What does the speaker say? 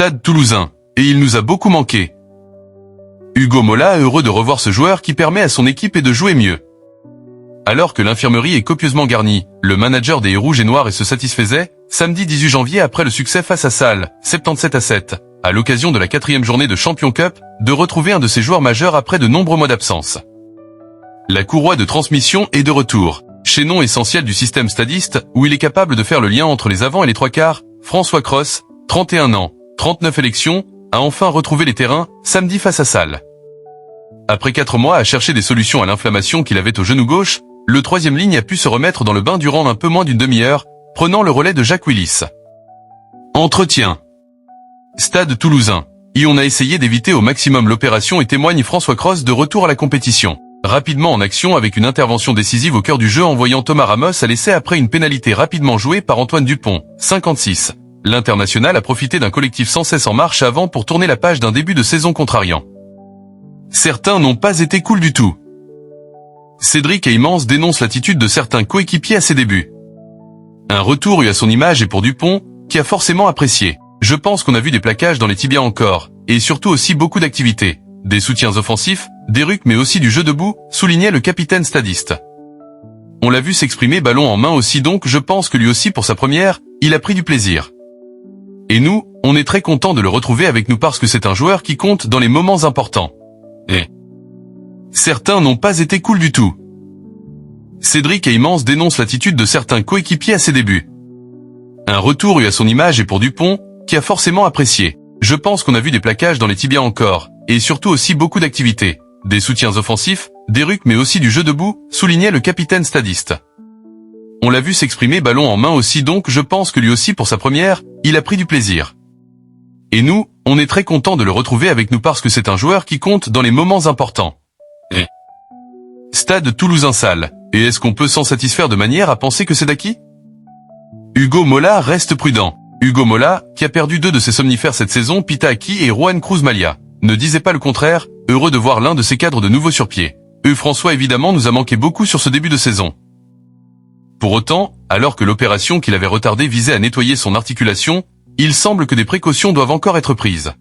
Stade Toulousain. Et il nous a beaucoup manqué. Hugo Mola est heureux de revoir ce joueur qui permet à son équipe de jouer mieux. Alors que l'infirmerie est copieusement garnie, le manager des Rouges et Noirs se satisfaisait, samedi 18 janvier après le succès face à Sale, 77-7, à l'occasion de la 4e journée de Champions Cup, de retrouver un de ses joueurs majeurs après de nombreux mois d'absence. La courroie de transmission est de retour, chaînon essentiel du système stadiste, où il est capable de faire le lien entre les avants et les trois quarts. François Cros, 31 ans, 39 élections, a enfin retrouvé les terrains, samedi face à Sale. Après 4 mois à chercher des solutions à l'inflammation qu'il avait au genou gauche, le 3e ligne a pu se remettre dans le bain durant un peu moins d'une demi-heure, prenant le relais de Jacques Willis. Entretien. Stade Toulousain. Y on a essayé d'éviter au maximum l'opération et témoigne François Cros de retour à la compétition. Rapidement en action avec une intervention décisive au cœur du jeu en voyant Thomas Ramos à l'essai après une pénalité rapidement jouée par Antoine Dupont, 56. L'international a profité d'un collectif sans cesse en marche avant pour tourner la page d'un début de saison contrariant. Certains n'ont pas été cool du tout. Cédric Heymans dénonce l'attitude de certains coéquipiers à ses débuts. Un retour eu à son image et pour Dupont, qui a forcément apprécié. Je pense qu'on a vu des plaquages dans les tibias encore, et surtout aussi beaucoup d'activités, des soutiens offensifs, des rucks mais aussi du jeu debout, soulignait le capitaine stadiste. On l'a vu s'exprimer ballon en main aussi donc je pense que lui aussi pour sa première, il a pris du plaisir. Et nous, on est très content de le retrouver avec nous parce que c'est un joueur qui compte dans les moments importants. Et certains n'ont pas été cool du tout. Cédric Heymans dénonce l'attitude de certains coéquipiers à ses débuts. Un retour eu à son image et pour Dupont, qui a forcément apprécié. Je pense qu'on a vu des plaquages dans les tibias encore, et surtout aussi beaucoup d'activités, des soutiens offensifs, des rucks mais aussi du jeu debout, soulignait le capitaine stadiste. On l'a vu s'exprimer ballon en main aussi donc je pense que lui aussi pour sa première, il a pris du plaisir. Et nous, on est très content de le retrouver avec nous parce que c'est un joueur qui compte dans les moments importants. Et Stade Toulousain Sale. Et est-ce qu'on peut s'en satisfaire de manière à penser que c'est d'acquis? Hugo Mola reste prudent. Hugo Mola, qui a perdu 2 de ses somnifères cette saison, Pita Aki et Juan Cruz Malia, ne disait pas le contraire, heureux de voir l'un de ses cadres de nouveau sur pied. François évidemment nous a manqué beaucoup sur ce début de saison. Pour autant, alors que l'opération qu'il avait retardée visait à nettoyer son articulation, il semble que des précautions doivent encore être prises.